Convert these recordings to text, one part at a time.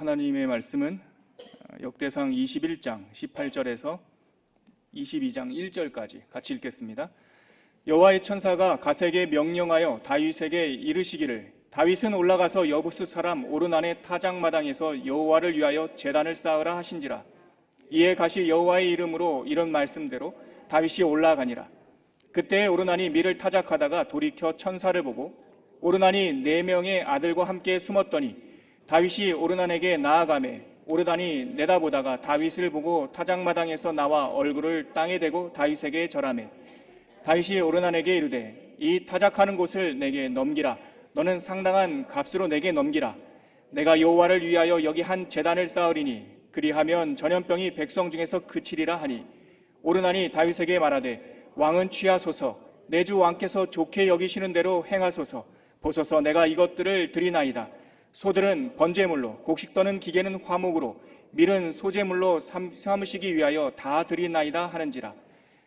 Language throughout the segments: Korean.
하나님의 말씀은 역대상 21장 18절에서 22장 1절까지 같이 읽겠습니다. 여호와의 천사가 갓에게 명령하여 다윗에게 이르시기를 다윗은 올라가서 여부스 사람 오르난의 타작마당에서 여호와를 위하여 제단을 쌓으라 하신지라. 이에 갓이 여호와의 이름으로 이런 말씀대로 다윗이 올라가니라. 그때 오르난이 밀을 타작하다가 돌이켜 천사를 보고 오르난이 4명의 아들과 함께 숨었더니 다윗이 오르난에게 나아가매 오르난이 내다보다가 다윗을 보고 타작마당에서 나와 얼굴을 땅에 대고 다윗에게 절하매 다윗이 오르난에게 이르되 이 타작하는 곳을 내게 넘기라. 너는 상당한 값으로 내게 넘기라. 내가 여호와를 위하여 여기 한 제단을 쌓으리니 그리하면 전염병이 백성 중에서 그치리라 하니 오르난이 다윗에게 말하되 왕은 취하소서. 내 주 왕께서 좋게 여기시는 대로 행하소서. 보소서 내가 이것들을 드리나이다. 소들은 번제물로, 곡식 떠는 기계는 화목으로, 밀은 소제물로 삼으시기 위하여 다 드리나이다 하는지라.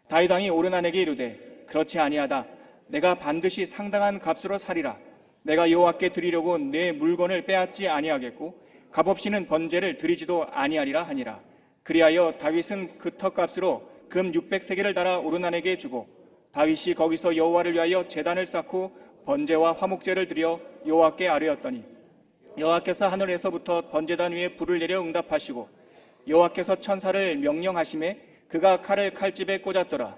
다윗 왕이 오르난에게 이르되 그렇지 아니하다. 내가 반드시 상당한 값으로 사리라. 내가 여호와께 드리려고 내 물건을 빼앗지 아니하겠고 값없이는 번제를 드리지도 아니하리라 하니라. 그리하여 다윗은 그 턱값으로 금 600세겔을 달아 오르난에게 주고 다윗이 거기서 여호와를 위하여 제단을 쌓고 번제와 화목제를 드려 여호와께 아뢰었더니 여호와께서 하늘에서부터 번제단 위에 불을 내려 응답하시고 여호와께서 천사를 명령하심에 그가 칼을 칼집에 꽂았더라.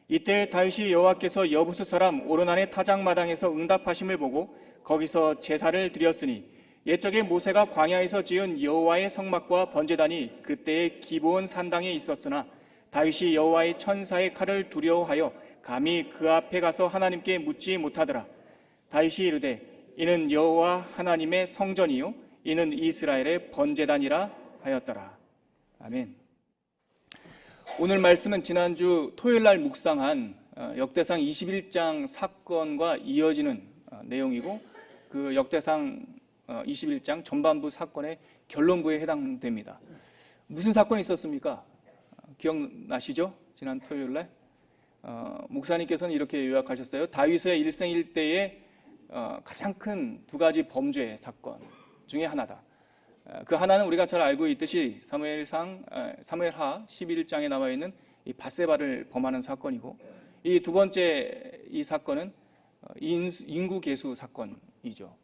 이때 다윗이 여호와께서 여부스 사람 오르난의 타작마당에서 응답하심을 보고 거기서 제사를 드렸으니 옛적에 모세가 광야에서 지은 여호와의 성막과 번제단이 그때의 기브온 산당에 있었으나 다윗이 여호와의 천사의 칼을 두려워하여 감히 그 앞에 가서 하나님께 묻지 못하더라. 다윗이 이르되 이는 여호와 하나님의 성전이요 이는 이스라엘의 번제단이라 하였더라. 아멘. 오늘 말씀은 지난주 토요일날 묵상한 역대상 21장 사건과 이어지는 내용이고 그 역대상 21장 전반부 사건의 결론부에 해당됩니다. 무슨 사건이 있었습니까? 기억나시죠? 지난 토요일날 목사님께서는 이렇게 요약하셨어요. 다윗의 일생일대의 가장 큰 2가지 범죄 사건 중에 하나다. 그 하나는 우리가 잘 알고 있듯이 사무엘하 11장에 나와 있는 이 밧세바를 범하는 사건이고 이 2번째 이 사건은 인구계수 사건이죠.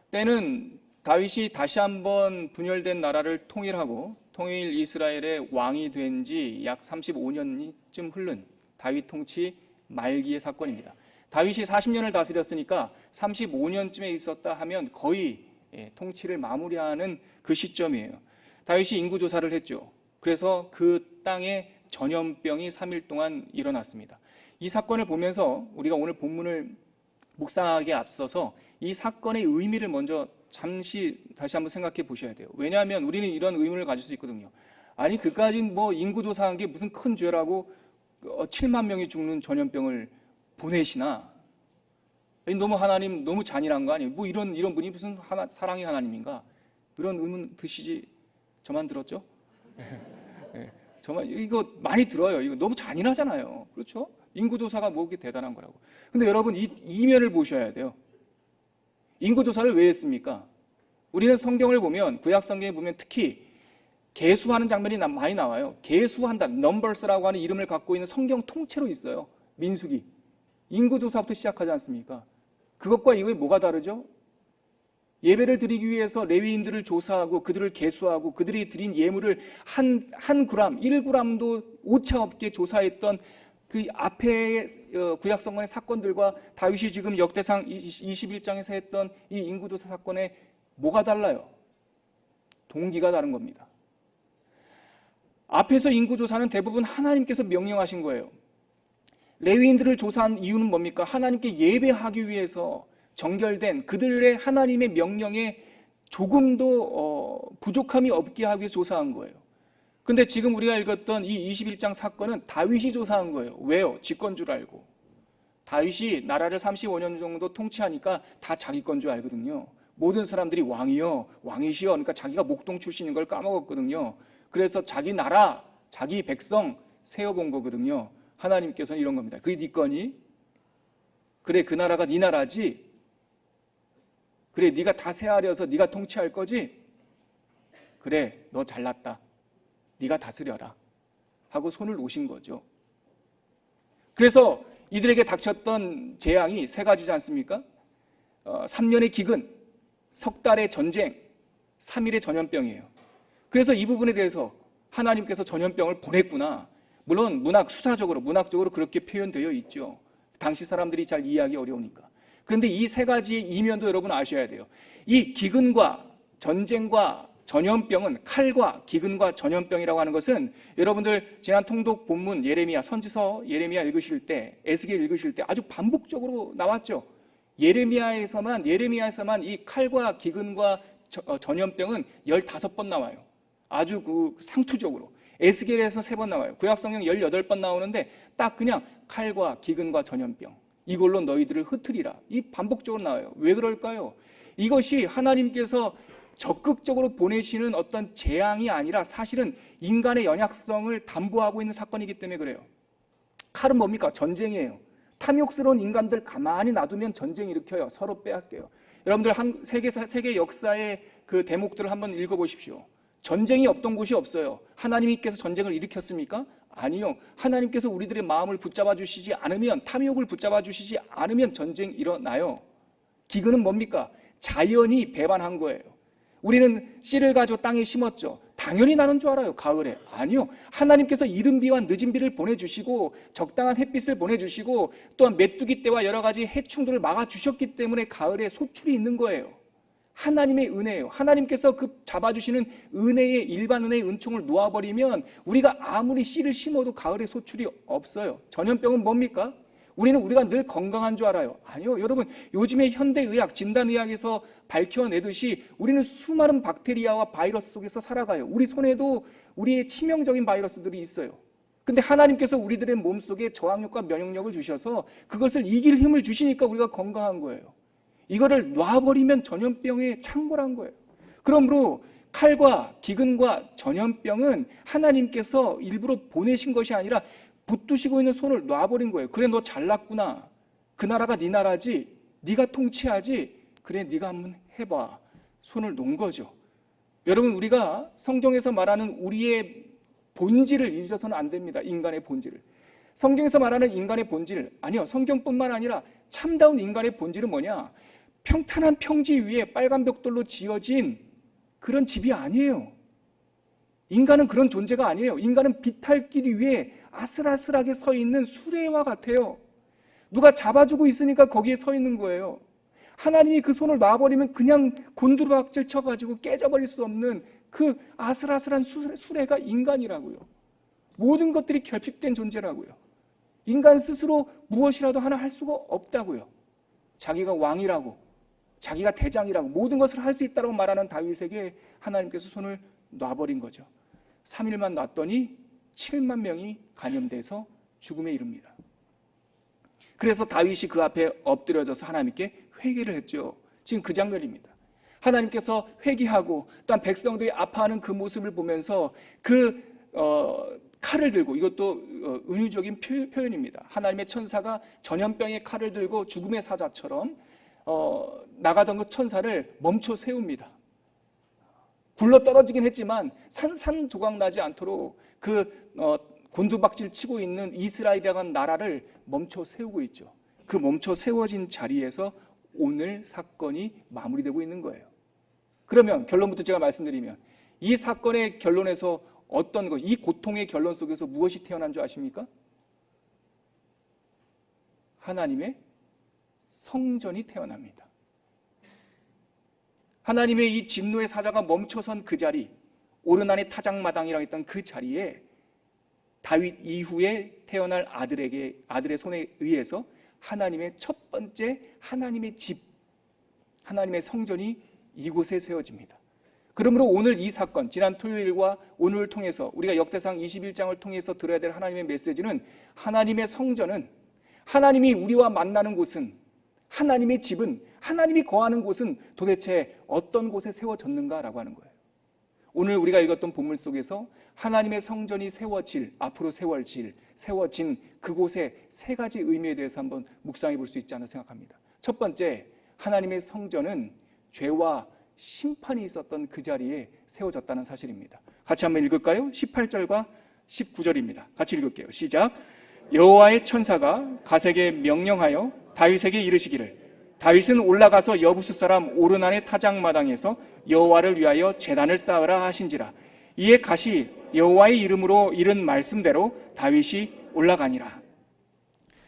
때는 다윗이 다시 한번 분열된 나라를 통일하고 통일 이스라엘의 왕이 된 지 약 35년쯤 흐른 다윗 통치 말기의 사건입니다. 다윗이 40년을 다스렸으니까 35년쯤에 있었다 하면 거의 통치를 마무리하는 그 시점이에요. 다윗이 인구조사를 했죠. 그래서 그 땅에 전염병이 3일 동안 일어났습니다. 이 사건을 보면서 우리가 오늘 본문을 묵상하기에 앞서서 이 사건의 의미를 먼저 잠시 다시 한번 생각해 보셔야 돼요. 왜냐하면 우리는 이런 의문을 가질 수 있거든요. 아니 그까지 뭐 인구조사한 게 무슨 큰 죄라고 7만 명이 죽는 전염병을 보내시나? 너무 하나님 너무 잔인한 거 아니에요? 뭐 이런 분이 무슨 사랑의 하나님인가? 이런 의문 드시지? 저만 들었죠? 네. 저만 이거 많이 들어요. 이거 너무 잔인하잖아요. 그렇죠? 인구조사가 뭐 그렇게 대단한 거라고. 근데 여러분 이 이면을 보셔야 돼요. 인구조사를 왜 했습니까? 우리는 성경을 보면 구약 성경에 보면 특히 계수하는 장면이 많이 나와요. 계수한다, 넘버스라고 하는 이름을 갖고 있는 성경 통째로 있어요. 민수기. 인구조사부터 시작하지 않습니까? 그것과 이거에 뭐가 다르죠? 예배를 드리기 위해서 레위인들을 조사하고 그들을 계수하고 그들이 드린 예물을 한 그램, 1g도 오차 없게 조사했던 그 앞에 구약성경의 사건들과 다윗이 지금 역대상 21장에서 했던 이 인구조사 사건에 뭐가 달라요? 동기가 다른 겁니다. 앞에서 인구조사는 대부분 하나님께서 명령하신 거예요. 레위인들을 조사한 이유는 뭡니까? 하나님께 예배하기 위해서 정결된 그들의 하나님의 명령에 조금도 부족함이 없게 하기 위해서 조사한 거예요. 근데 지금 우리가 읽었던 이 21장 사건은 다윗이 조사한 거예요. 왜요? 지 건 줄 알고. 다윗이 나라를 35년 정도 통치하니까 다 자기 건 줄 알거든요. 모든 사람들이 왕이요, 왕이시여, 그러니까 자기가 목동 출신인 걸 까먹었거든요. 그래서 자기 나라, 자기 백성 세워본 거거든요. 하나님께서는 이런 겁니다. 그게 네 거니? 그래, 그 나라가 네 나라지? 그래, 네가 다 세하려서 네가 통치할 거지? 그래, 너 잘났다. 네가 다스려라. 하고 손을 놓으신 거죠. 그래서 이들에게 닥쳤던 재앙이 세 가지지 않습니까? 3년의 기근, 석 달의 전쟁, 3일의 전염병이에요. 그래서 이 부분에 대해서 하나님께서 전염병을 보냈구나. 물론 문학적으로 그렇게 표현되어 있죠. 당시 사람들이 잘 이해하기 어려우니까. 그런데 이 세 가지의 이면도 여러분 아셔야 돼요. 이 기근과 전쟁과 전염병은, 칼과 기근과 전염병이라고 하는 것은 여러분들 지난 통독 본문 예레미야, 선지서 예레미야 읽으실 때, 에스겔 읽으실 때 아주 반복적으로 나왔죠. 예레미야에서만 이 칼과 기근과 전염병은 15번 나와요. 아주 그 상투적으로. 에스겔에서 3번 나와요. 구약성경 18번 나오는데 딱 그냥 칼과 기근과 전염병, 이걸로 너희들을 흩으리라, 이 반복적으로 나와요. 왜 그럴까요? 이것이 하나님께서 적극적으로 보내시는 어떤 재앙이 아니라 사실은 인간의 연약성을 담보하고 있는 사건이기 때문에 그래요. 칼은 뭡니까? 전쟁이에요. 탐욕스러운 인간들 가만히 놔두면 전쟁 일으켜요. 서로 빼앗겨요. 여러분들 세계 역사의 그 대목들을 한번 읽어보십시오. 전쟁이 없던 곳이 없어요. 하나님께서 전쟁을 일으켰습니까? 아니요. 하나님께서 우리들의 마음을 붙잡아 주시지 않으면, 탐욕을 붙잡아 주시지 않으면 전쟁 일어나요. 기근은 뭡니까? 자연이 배반한 거예요. 우리는 씨를 가지고 땅에 심었죠. 당연히 나는 줄 알아요, 가을에. 아니요. 하나님께서 이른 비와 늦은 비를 보내주시고 적당한 햇빛을 보내주시고 또한 메뚜기 떼와 여러 가지 해충들을 막아주셨기 때문에 가을에 소출이 있는 거예요. 하나님의 은혜예요. 하나님께서 그 잡아주시는 은혜의, 일반 은혜의 은총을 놓아버리면 우리가 아무리 씨를 심어도 가을에 소출이 없어요. 전염병은 뭡니까? 우리가 늘 건강한 줄 알아요. 아니요. 여러분, 요즘의 현대의학, 진단의학에서 밝혀내듯이 우리는 수많은 박테리아와 바이러스 속에서 살아가요. 우리 손에도 우리의 치명적인 바이러스들이 있어요. 근데 하나님께서 우리들의 몸속에 저항력과 면역력을 주셔서 그것을 이길 힘을 주시니까 우리가 건강한 거예요. 이거를 놔버리면 전염병에 창궐한 거예요. 그러므로 칼과 기근과 전염병은 하나님께서 일부러 보내신 것이 아니라 붙드시고 있는 손을 놔버린 거예요. 그래, 너 잘났구나. 그 나라가 네 나라지. 네가 통치하지. 그래, 네가 한번 해봐. 손을 놓은 거죠. 여러분, 우리가 성경에서 말하는 우리의 본질을 잊어서는 안 됩니다. 인간의 본질을. 성경에서 말하는 인간의 본질, 아니요, 성경뿐만 아니라 참다운 인간의 본질은 뭐냐? 평탄한 평지 위에 빨간 벽돌로 지어진 그런 집이 아니에요. 인간은 그런 존재가 아니에요. 인간은 비탈길 위에 아슬아슬하게 서 있는 수레와 같아요. 누가 잡아주고 있으니까 거기에 서 있는 거예요. 하나님이 그 손을 놔버리면 그냥 곤두박질 쳐가지고 깨져버릴 수 없는 그 아슬아슬한 수레가 인간이라고요. 모든 것들이 결핍된 존재라고요. 인간 스스로 무엇이라도 하나 할 수가 없다고요. 자기가 왕이라고, 자기가 대장이라고, 모든 것을 할 수 있다고 말하는 다윗에게 하나님께서 손을 놔버린 거죠. 3일만 놨더니 7만 명이 감염돼서 죽음에 이릅니다. 그래서 다윗이 그 앞에 엎드려져서 하나님께 회개를 했죠. 지금 그 장면입니다. 하나님께서 회개하고 또한 백성들이 아파하는 그 모습을 보면서 그 칼을 들고, 이것도 은유적인 표현입니다. 하나님의 천사가 전염병의 칼을 들고 죽음의 사자처럼 나가던 그 천사를 멈춰 세웁니다. 굴러 떨어지긴 했지만 산산조각 나지 않도록 그 곤두박질 치고 있는 이스라엘이라는 나라를 멈춰 세우고 있죠. 그 멈춰 세워진 자리에서 오늘 사건이 마무리되고 있는 거예요. 그러면 결론부터 제가 말씀드리면, 이 사건의 결론에서 어떤 것, 이 고통의 결론 속에서 무엇이 태어난 줄 아십니까? 하나님의 성전이 태어납니다. 하나님의 이 진노의 사자가 멈춰선 그 자리, 오르난의 타작마당이라고 했던 그 자리에 다윗 이후에 태어날 아들의 손에 의해서 하나님의 첫 번째 하나님의 집, 하나님의 성전이 이곳에 세워집니다. 그러므로 오늘 이 사건, 지난 토요일과 오늘을 통해서 우리가 역대상 21장을 통해서 들어야 될 하나님의 메시지는, 하나님의 성전은, 하나님이 우리와 만나는 곳은, 하나님의 집은, 하나님이 거하는 곳은 도대체 어떤 곳에 세워졌는가라고 하는 거예요. 오늘 우리가 읽었던 본문 속에서 하나님의 성전이 앞으로 세워진 그곳의 세 가지 의미에 대해서 한번 묵상해 볼 수 있지 않나 생각합니다. 첫 번째, 하나님의 성전은 죄와 심판이 있었던 그 자리에 세워졌다는 사실입니다. 같이 한번 읽을까요? 18절과 19절입니다. 같이 읽을게요. 시작. 여호와의 천사가 갓에게 명령하여 다윗에게 이르시기를 다윗은 올라가서 여부스 사람 오르난의 타작마당에서 여호와를 위하여 제단을 쌓으라 하신지라. 이에 갓이 여호와의 이름으로 이른 말씀대로 다윗이 올라가니라.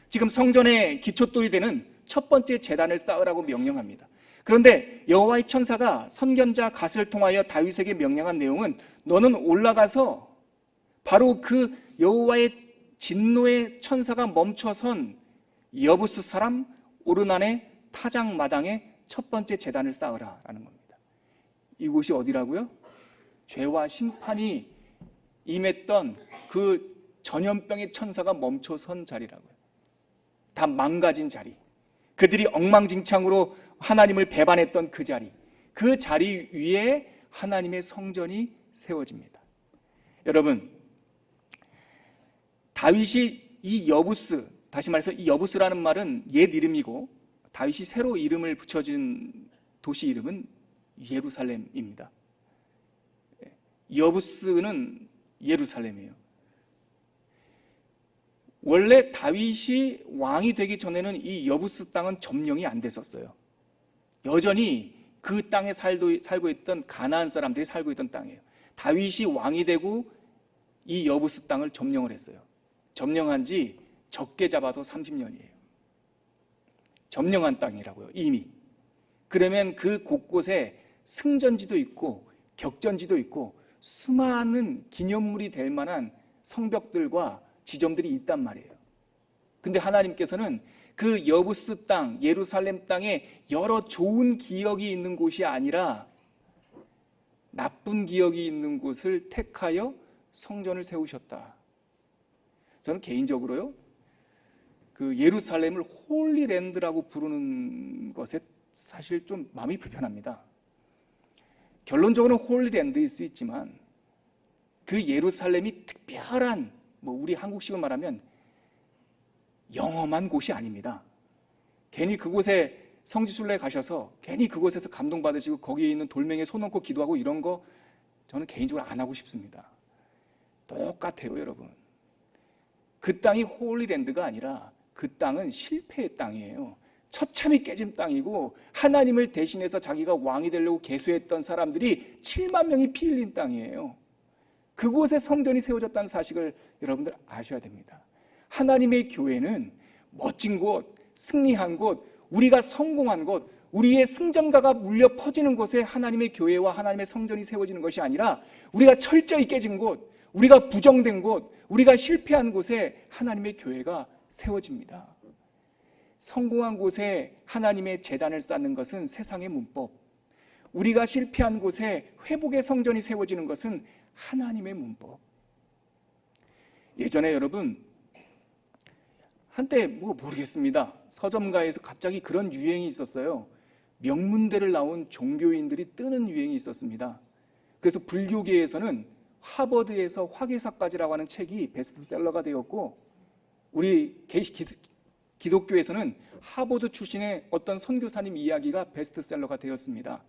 지금 성전의 기초돌이 되는 첫 번째 제단을 쌓으라고 명령합니다. 그런데 여호와의 천사가 선견자 갓을 통하여 다윗에게 명령한 내용은 너는 올라가서 바로 그 여호와의 진노의 천사가 멈춰선 여부스 사람 오르난의 타작마당에 첫 번째 제단을 쌓으라라는 겁니다. 이곳이 어디라고요? 죄와 심판이 임했던 그 전염병의 천사가 멈춰선 자리라고요. 다 망가진 자리, 그들이 엉망진창으로 하나님을 배반했던 그 자리 위에 하나님의 성전이 세워집니다. 여러분, 다윗이 이 여부스, 다시 말해서 이 여부스라는 말은 옛 이름이고 다윗이 새로 이름을 붙여준 도시 이름은 예루살렘입니다. 여부스는 예루살렘이에요. 원래 다윗이 왕이 되기 전에는 이 여부스 땅은 점령이 안 됐었어요. 여전히 그 땅에 살고 있던 가나안 사람들이 살고 있던 땅이에요. 다윗이 왕이 되고 이 여부스 땅을 점령을 했어요. 점령한 지 적게 잡아도 30년이에요. 점령한 땅이라고요, 이미. 그러면 그 곳곳에 승전지도 있고 격전지도 있고 수많은 기념물이 될 만한 성벽들과 지점들이 있단 말이에요. 근데 하나님께서는 그 여부스 땅, 예루살렘 땅에 여러 좋은 기억이 있는 곳이 아니라 나쁜 기억이 있는 곳을 택하여 성전을 세우셨다. 저는 개인적으로요, 그 예루살렘을 홀리랜드라고 부르는 것에 사실 좀 마음이 불편합니다. 결론적으로는 홀리랜드일 수 있지만 그 예루살렘이 특별한, 우리 한국식으로 말하면 영험한 곳이 아닙니다. 괜히 그곳에 성지순례 가셔서 괜히 그곳에서 감동받으시고 거기에 있는 돌멩이에 손 얹고 기도하고 이런 거 저는 개인적으로 안 하고 싶습니다. 똑같아요, 여러분. 그 땅이 홀리랜드가 아니라 그 땅은 실패의 땅이에요. 처참히 깨진 땅이고 하나님을 대신해서 자기가 왕이 되려고 계수했던 사람들이 7만 명이 피 흘린 땅이에요. 그곳에 성전이 세워졌다는 사실을 여러분들 아셔야 됩니다. 하나님의 교회는 멋진 곳, 승리한 곳, 우리가 성공한 곳, 우리의 승전가가 울려 퍼지는 곳에 하나님의 교회와 하나님의 성전이 세워지는 것이 아니라 우리가 철저히 깨진 곳, 우리가 부정된 곳, 우리가 실패한 곳에 하나님의 교회가 세워집니다. 성공한 곳에 하나님의 제단을 쌓는 것은 세상의 문법, 우리가 실패한 곳에 회복의 성전이 세워지는 것은 하나님의 문법. 예전에 여러분, 한때 모르겠습니다. 서점가에서 갑자기 그런 유행이 있었어요. 명문대를 나온 종교인들이 뜨는 유행이 있었습니다. 그래서 불교계에서는 하버드에서 화개사까지라고 하는 책이 베스트셀러가 되었고, 우리 기독교에서는 하버드 출신의 어떤 선교사님 이야기가 베스트셀러가 되었습니다.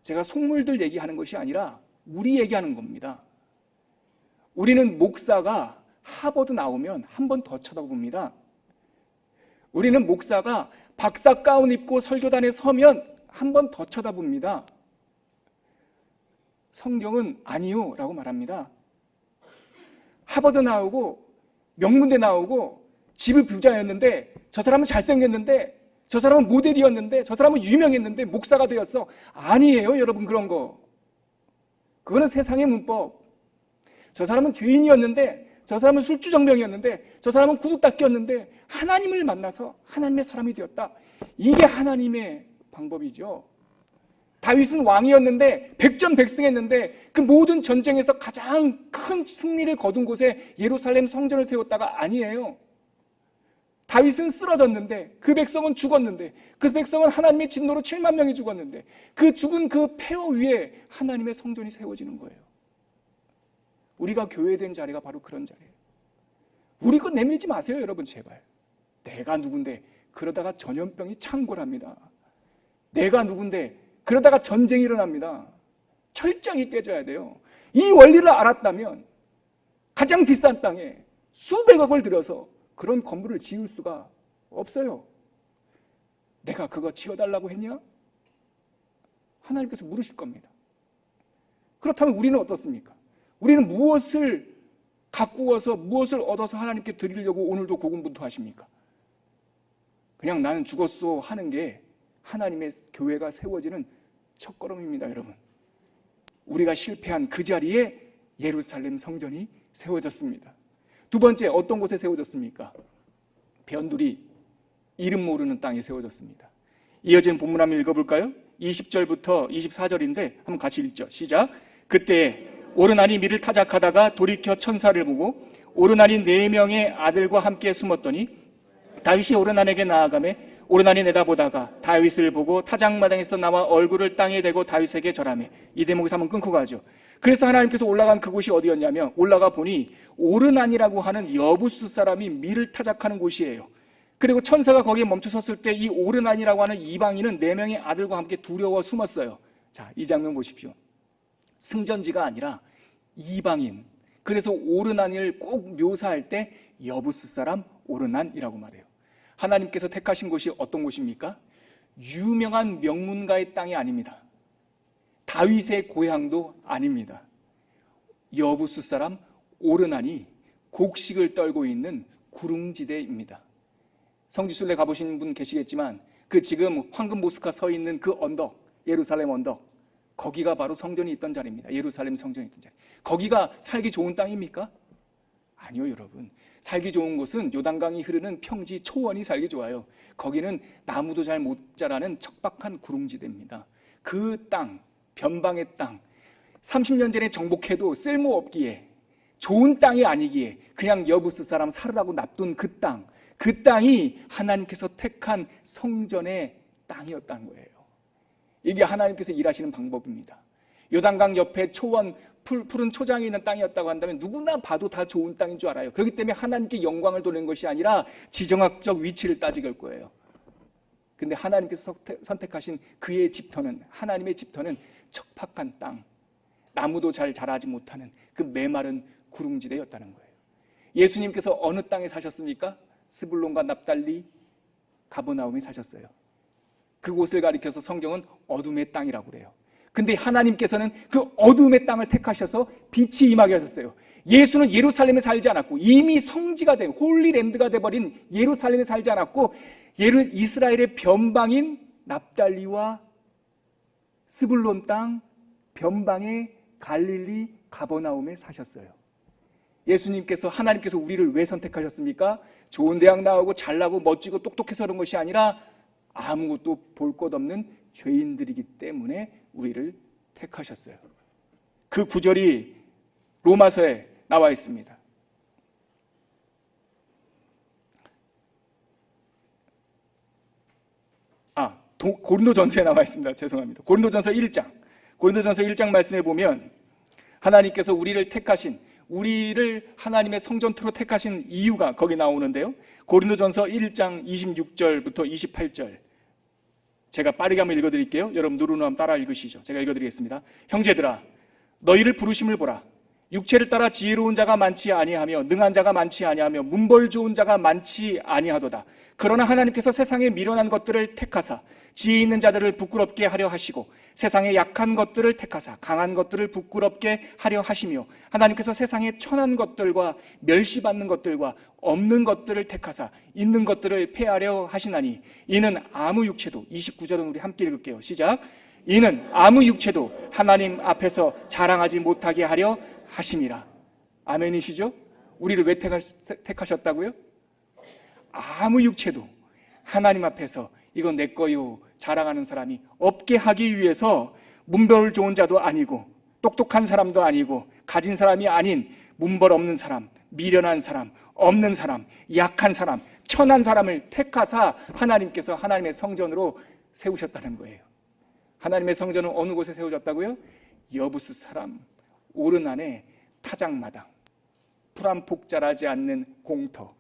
제가 속물들 얘기하는 것이 아니라 우리 얘기하는 겁니다. 우리는 목사가 하버드 나오면 한 번 더 쳐다봅니다. 우리는 목사가 박사 가운 입고 설교단에 서면 한 번 더 쳐다봅니다. 성경은 아니요 라고 말합니다. 하버드 나오고 명문대 나오고 집을 부자였는데, 저 사람은 잘생겼는데, 저 사람은 모델이었는데, 저 사람은 유명했는데 목사가 되었어. 아니에요, 여러분. 그런 거. 그거는 세상의 문법. 저 사람은 죄인이었는데, 저 사람은 술주정병이었는데, 저 사람은 구두닦이였는데 하나님을 만나서 하나님의 사람이 되었다. 이게 하나님의 방법이죠. 다윗은 왕이었는데 백전백승했는데 그 모든 전쟁에서 가장 큰 승리를 거둔 곳에 예루살렘 성전을 세웠다가 아니에요. 다윗은 쓰러졌는데, 그 백성은 죽었는데, 그 백성은 하나님의 진노로 7만 명이 죽었는데, 그 죽은 그 폐허 위에 하나님의 성전이 세워지는 거예요. 우리가 교회된 자리가 바로 그런 자리예요. 우리 것 내밀지 마세요, 여러분. 제발. 내가 누군데 그러다가 전염병이 창궐합니다. 내가 누군데 그러다가 전쟁이 일어납니다. 철저히 깨져야 돼요. 이 원리를 알았다면 가장 비싼 땅에 수백억을 들여서 그런 건물을 지을 수가 없어요. 내가 그거 지어달라고 했냐? 하나님께서 물으실 겁니다. 그렇다면 우리는 어떻습니까? 우리는 무엇을 가꾸어서 무엇을 얻어서 하나님께 드리려고 오늘도 고군분투하십니까? 그냥 나는 죽었소 하는 게 하나님의 교회가 세워지는 첫걸음입니다, 여러분. 우리가 실패한 그 자리에 예루살렘 성전이 세워졌습니다. 두 번째, 어떤 곳에 세워졌습니까? 변두리, 이름 모르는 땅에 세워졌습니다. 이어진 본문 한번 읽어볼까요? 20절부터 24절인데 한번 같이 읽죠. 시작. 그때 오르나니 미를 타작하다가 돌이켜 천사를 보고 오르나니 4명의 아들과 함께 숨었더니 다윗이 오르난에게 나아가매 오르난이 내다보다가 다윗을 보고 타작마당에서 나와 얼굴을 땅에 대고 다윗에게 절하매. 이 대목에서 한번 끊고 가죠. 그래서 하나님께서 올라간 그곳이 어디였냐면 올라가 보니 오르난이라고 하는 여부스 사람이 밀을 타작하는 곳이에요. 그리고 천사가 거기에 멈춰 섰을 때 이 오르난이라고 하는 이방인은 4명의 아들과 함께 두려워 숨었어요. 자, 이 장면 보십시오. 승전지가 아니라 이방인. 그래서 오르난을 꼭 묘사할 때 여부스 사람 오르난이라고 말해요. 하나님께서 택하신 곳이 어떤 곳입니까? 유명한 명문가의 땅이 아닙니다. 다윗의 고향도 아닙니다. 여부스 사람 오르난이 곡식을 떨고 있는 구릉지대입니다. 성지순례 가보신 분 계시겠지만 그 지금 황금 보스가 서 있는 그 언덕, 예루살렘 언덕, 거기가 바로 성전이 있던 자리입니다. 예루살렘 성전이 있던 자리. 거기가 살기 좋은 땅입니까? 아니요, 여러분. 살기 좋은 곳은 요단강이 흐르는 평지 초원이 살기 좋아요. 거기는 나무도 잘 못 자라는 척박한 구릉지대입니다. 그 땅, 변방의 땅, 30년 전에 정복해도 쓸모없기에, 좋은 땅이 아니기에 그냥 여부스 사람 살으라고 놔둔 그 땅, 그 땅이 하나님께서 택한 성전의 땅이었다는 거예요. 이게 하나님께서 일하시는 방법입니다. 요단강 옆에 초원, 푸른 초장이 있는 땅이었다고 한다면 누구나 봐도 다 좋은 땅인 줄 알아요. 그렇기 때문에 하나님께 영광을 돌리는 것이 아니라 지정학적 위치를 따지길 거예요. 근데 하나님께서 선택하신 그의 집터는, 하나님의 집터는 척박한 땅, 나무도 잘 자라지 못하는 그 메마른 구릉지대였다는 거예요. 예수님께서 어느 땅에 사셨습니까? 스불론과 납달리, 가버나움에 사셨어요. 그곳을 가리켜서 성경은 어둠의 땅이라고 그래요. 근데 하나님께서는 그 어둠의 땅을 택하셔서 빛이 임하게 하셨어요. 예수는 예루살렘에 살지 않았고 이미 성지가 된 홀리랜드가 돼버린 예루살렘에 살지 않았고 이스라엘의 변방인 납달리와 스불론 땅 변방의 갈릴리 가버나움에 사셨어요. 예수님께서 하나님께서 우리를 왜 선택하셨습니까? 좋은 대학 나오고 잘나고 멋지고 똑똑해서 그런 것이 아니라 아무것도 볼 것 없는 죄인들이기 때문에 우리를 택하셨어요. 그 구절이 로마서에 나와 있습니다. 고린도전서에 나와 있습니다. 죄송합니다. 고린도전서 1장 말씀에 보면 하나님께서 우리를 택하신, 우리를 하나님의 성전토로 택하신 이유가 거기 나오는데요. 고린도전서 1장 26절부터 28절 제가 빠르게 한번 읽어드릴게요. 여러분 누르는 한번 따라 읽으시죠. 제가 읽어드리겠습니다. 형제들아, 너희를 부르심을 보라. 육체를 따라 지혜로운 자가 많지 아니하며 능한 자가 많지 아니하며 문벌 좋은 자가 많지 아니하도다. 그러나 하나님께서 세상에 미련한 것들을 택하사 지혜 있는 자들을 부끄럽게 하려 하시고 세상에 약한 것들을 택하사 강한 것들을 부끄럽게 하려 하시며 하나님께서 세상에 천한 것들과 멸시받는 것들과 없는 것들을 택하사 있는 것들을 폐하려 하시나니 이는 아무 육체도, 29절은 우리 함께 읽을게요. 시작. 이는 아무 육체도 하나님 앞에서 자랑하지 못하게 하려 하심이라. 아멘이시죠? 우리를 왜 택하셨다고요? 아무 육체도 하나님 앞에서 이건 내 거요 자랑하는 사람이 없게 하기 위해서 문벌 좋은 자도 아니고 똑똑한 사람도 아니고 가진 사람이 아닌 문벌 없는 사람, 미련한 사람, 없는 사람, 약한 사람, 천한 사람을 택하사 하나님께서 하나님의 성전으로 세우셨다는 거예요. 하나님의 성전은 어느 곳에 세워졌다고요? 여부스 사람 오르난의 타작마당, 풀 한 폭 자라지 않는 공터,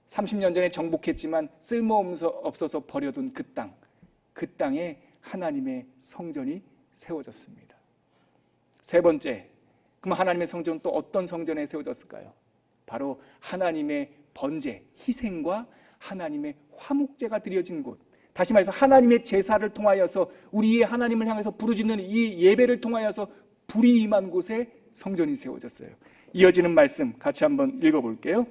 30년 전에 정복했지만 쓸모없어서 버려둔 그 땅에 하나님의 성전이 세워졌습니다. 세 번째, 그럼 하나님의 성전은 또 어떤 성전에 세워졌을까요? 바로 하나님의 번제, 희생과 하나님의 화목제가 드려진 곳, 다시 말해서 하나님의 제사를 통하여서 우리의 하나님을 향해서 부르짖는 이 예배를 통하여서 불이 임한 곳에 성전이 세워졌어요. 이어지는 말씀 같이 한번 읽어볼게요.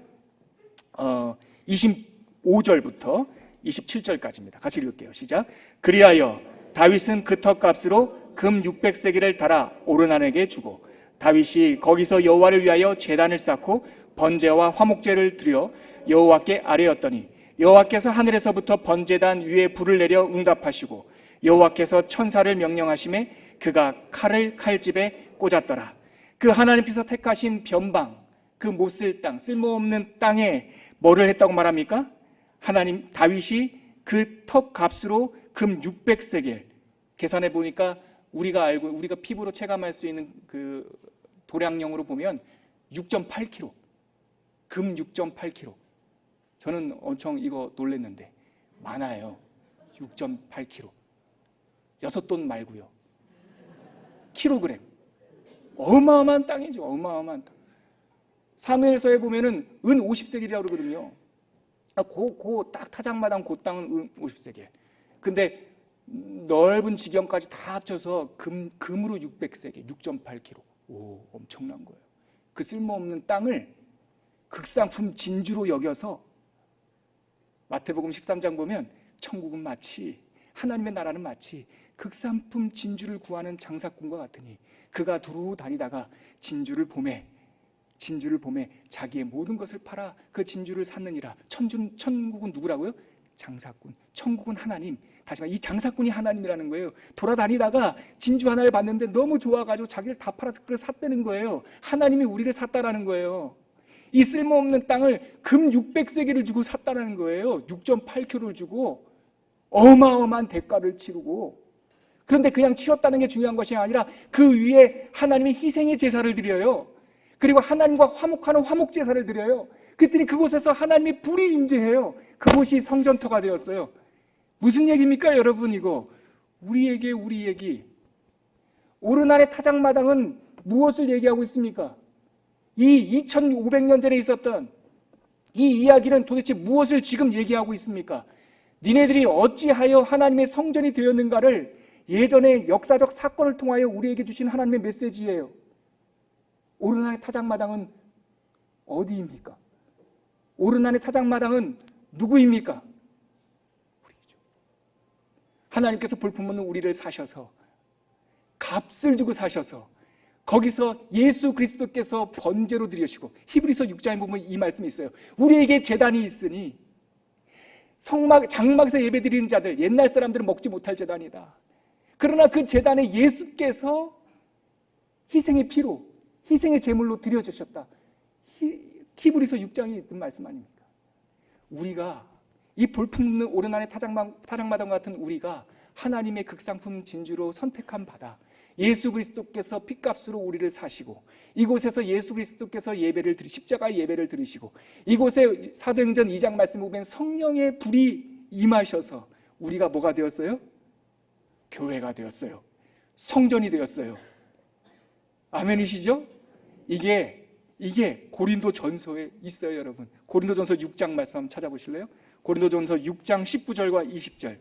25절부터 27절까지입니다. 같이 읽을게요. 시작. 그리하여 다윗은 그 터값으로 금 600세겔을 달아 오르난에게 주고 다윗이 거기서 여호와를 위하여 제단을 쌓고 번제와 화목제를 드려 여호와께 아뢰었더니 여호와께서 하늘에서부터 번제단 위에 불을 내려 응답하시고 여호와께서 천사를 명령하심에 그가 칼을 칼집에 꽂았더라. 그 하나님께서 택하신 변방, 그 못 쓸 땅, 쓸모없는 땅에 뭐를 했다고 말합니까? 하나님 다윗이 그 턱값으로 금 600세겔, 계산해 보니까 우리가 피부로 체감할 수 있는 그 도량령으로 보면 6.8kg, 금 6.8kg. 저는 엄청 이거 놀랐는데 많아요. 6.8kg. 6돈 말고요. 킬로그램. 어마어마한 땅이죠. 어마어마한 땅. 사무엘서에 보면은 은 50세겔이라고 그러거든요. 딱 타작마당 그 땅은 은 50세겔. 근데 넓은 지경까지 다 합쳐서 금으로 600세겔, 6.8kg. 오, 엄청난 거예요. 그 쓸모없는 땅을 극상품 진주로 여겨서 마태복음 13장 보면 천국은 마치 하나님의 나라는 마치 극상품 진주를 구하는 장사꾼과 같으니 그가 두루 다니다가 진주를 보매 자기의 모든 것을 팔아 그 진주를 샀느니라. 천국은 누구라고요? 장사꾼. 천국은 하나님. 다시 말해 이 장사꾼이 하나님이라는 거예요. 돌아다니다가 진주 하나를 봤는데 너무 좋아가지고 자기를 다 팔아서 그걸 샀다는 거예요. 하나님이 우리를 샀다라는 거예요. 이 쓸모없는 땅을 금 600세겔을 주고 샀다는 거예요. 6.8kg를 주고 어마어마한 대가를 치르고. 그런데 그냥 치렀다는 게 중요한 것이 아니라 그 위에 하나님의 희생의 제사를 드려요. 그리고 하나님과 화목하는 화목제사를 드려요. 그랬더니 그곳에서 하나님의 불이 임재해요. 그곳이 성전터가 되었어요. 무슨 얘기입니까 여러분? 이거 우리 얘기. 오르난의 타작마당은 무엇을 얘기하고 있습니까? 이 2500년 전에 있었던 이 이야기는 도대체 무엇을 지금 얘기하고 있습니까? 니네들이 어찌하여 하나님의 성전이 되었는가를 예전의 역사적 사건을 통하여 우리에게 주신 하나님의 메시지예요. 오르난의 타작마당은 어디입니까? 오르난의 타작마당은 누구입니까? 우리죠. 하나님께서 볼품없는 우리를 사셔서 값을 주고 사셔서 거기서 예수 그리스도께서 번제로 드리시고 히브리서 6장에 보면 이 말씀이 있어요. 우리에게 제단이 있으니 장막에서 예배드리는 자들, 옛날 사람들은 먹지 못할 제단이다. 그러나 그 제단에 예수께서 희생의 피로, 희생의 제물로 드려주셨다. 히브리서 6장에 있던 말씀 아닙니까? 우리가 이 볼품없는 오르난의 타작마당 같은 우리가 하나님의 극상품 진주로 선택한 바다, 예수 그리스도께서 핏값으로 우리를 사시고 이곳에서 예수 그리스도께서 십자가 예배를 드리시고 이곳에 사도행전 2장 말씀 보면 성령의 불이 임하셔서 우리가 뭐가 되었어요? 교회가 되었어요. 성전이 되었어요. 아멘이시죠? 이게 고린도전서에 있어요, 여러분. 고린도전서 6장 말씀 한번 찾아보실래요? 고린도전서 6장 19절과 20절.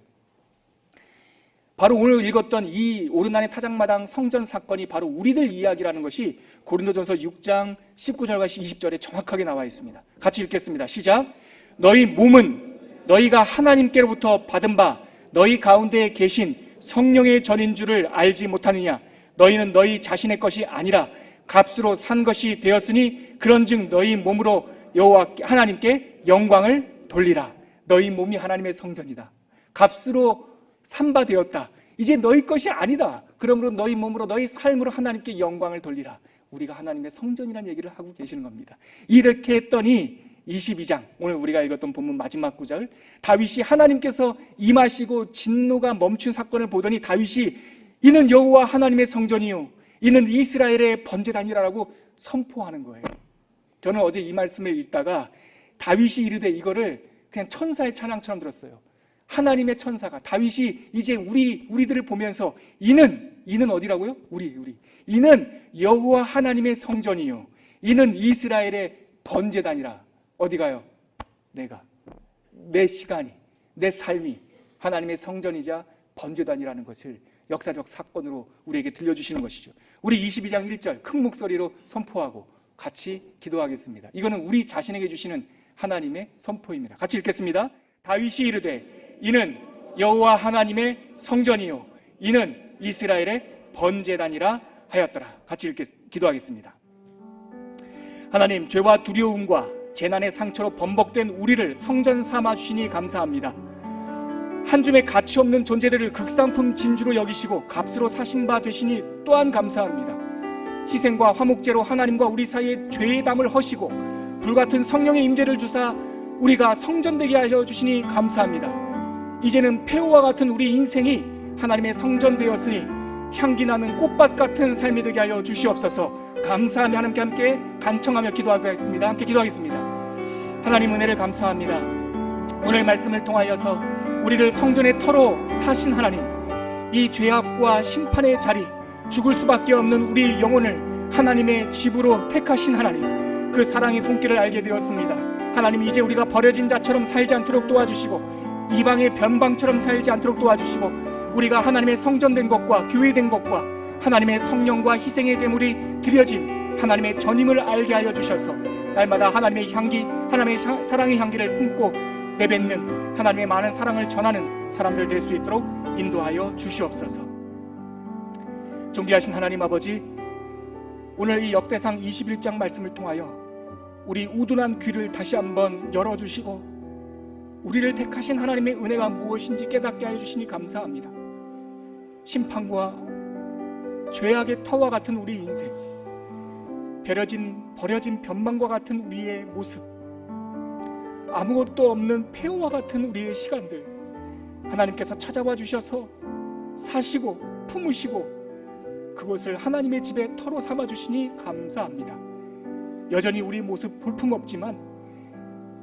바로 오늘 읽었던 이 오르난의 타작마당 성전 사건이 바로 우리들 이야기라는 것이 고린도전서 6장 19절과 20절에 정확하게 나와 있습니다. 같이 읽겠습니다. 시작. 너희 몸은 너희가 하나님께로부터 받은 바 너희 가운데에 계신 성령의 전인 줄을 알지 못하느냐? 너희는 너희 자신의 것이 아니라 값으로 산 것이 되었으니 그런즉 너희 몸으로 여호와 하나님께 영광을 돌리라. 너희 몸이 하나님의 성전이다. 값으로 산바 되었다. 이제 너희 것이 아니다. 그러므로 너희 몸으로 너희 삶으로 하나님께 영광을 돌리라. 우리가 하나님의 성전이라는 얘기를 하고 계시는 겁니다. 이렇게 했더니 22장, 오늘 우리가 읽었던 본문 마지막 구절, 다윗이 하나님께서 임하시고 진노가 멈춘 사건을 보더니 다윗이 이는 여호와 하나님의 성전이요 이는 이스라엘의 번제단이라고 선포하는 거예요. 저는 어제 이 말씀을 읽다가 다윗이 이르되, 이거를 그냥 천사의 찬양처럼 들었어요. 하나님의 천사가, 다윗이 이제 우리들을 보면서 이는 어디라고요? 우리. 이는 여호와 하나님의 성전이요, 이는 이스라엘의 번제단이라. 어디가요? 내 시간이, 내 삶이 하나님의 성전이자 번제단이라는 것을 역사적 사건으로 우리에게 들려주시는 것이죠. 우리 22장 1절 큰 목소리로 선포하고 같이 기도하겠습니다. 이거는 우리 자신에게 주시는 하나님의 선포입니다. 같이 읽겠습니다. 다윗이 이르되, 이는 여호와 하나님의 성전이요, 이는 이스라엘의 번제단이라 하였더라. 같이 기도하겠습니다. 하나님, 죄와 두려움과 재난의 상처로 번복된 우리를 성전 삼아 주시니 감사합니다. 한 줌의 가치 없는 존재들을 극상품 진주로 여기시고 값으로 사신 바 되시니 또한 감사합니다. 희생과 화목제로 하나님과 우리 사이에 죄의 담을 허시고 불같은 성령의 임재를 주사 우리가 성전되게 하여 주시니 감사합니다. 이제는 폐허와 같은 우리 인생이 하나님의 성전 되었으니 향기 나는 꽃밭 같은 삶이 되게 하여 주시옵소서. 감사하며 하나님께 함께 간청하며 기도하겠습니다. 함께 기도하겠습니다. 하나님, 은혜를 감사합니다. 오늘 말씀을 통하여서 우리를 성전의 터로 사신 하나님, 이 죄악과 심판의 자리, 죽을 수밖에 없는 우리 영혼을 하나님의 집으로 택하신 하나님, 그 사랑의 손길을 알게 되었습니다. 하나님, 이제 우리가 버려진 자처럼 살지 않도록 도와주시고 이방의 변방처럼 살지 않도록 도와주시고 우리가 하나님의 성전된 것과 교회된 것과 하나님의 성령과 희생의 제물이 드려진 하나님의 전임을 알게 하여 주셔서 날마다 하나님의 향기, 하나님의 사랑의 향기를 품고 내뱉는 하나님의 많은 사랑을 전하는 사람들 될 수 있도록 인도하여 주시옵소서. 존귀하신 하나님 아버지, 오늘 이 역대상 21장 말씀을 통하여 우리 우둔한 귀를 다시 한번 열어주시고 우리를 택하신 하나님의 은혜가 무엇인지 깨닫게 하여 주시니 감사합니다. 심판과 죄악의 터와 같은 우리 인생, 버려진 변방과 같은 우리의 모습, 아무것도 없는 폐허와 같은 우리의 시간들, 하나님께서 찾아와 주셔서 사시고 품으시고 그것을 하나님의 집에 터로 삼아주시니 감사합니다. 여전히 우리 모습 볼품없지만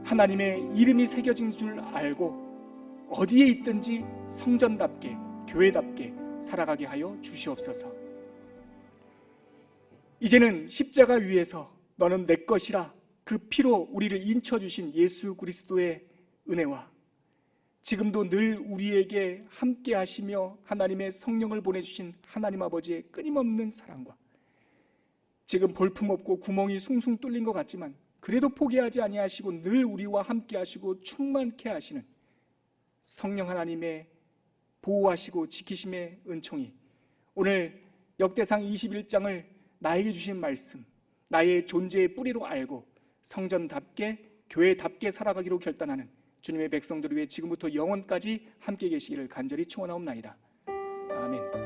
하나님의 이름이 새겨진 줄 알고 어디에 있든지 성전답게, 교회답게 살아가게 하여 주시옵소서. 이제는 십자가 위에서 너는 내 것이라 그 피로 우리를 인쳐주신 예수 그리스도의 은혜와 지금도 늘 우리에게 함께 하시며 하나님의 성령을 보내주신 하나님 아버지의 끊임없는 사랑과 지금 볼품없고 구멍이 숭숭 뚫린 것 같지만 그래도 포기하지 아니하시고 늘 우리와 함께 하시고 충만케 하시는 성령 하나님의 보호하시고 지키심의 은총이 오늘 역대상 21장을 나에게 주신 말씀, 나의 존재의 뿌리로 알고 성전답게 교회답게 살아가기로 결단하는 주님의 백성들을 위해 지금부터 영원까지 함께 계시기를 간절히 축원하옵나이다. 아멘.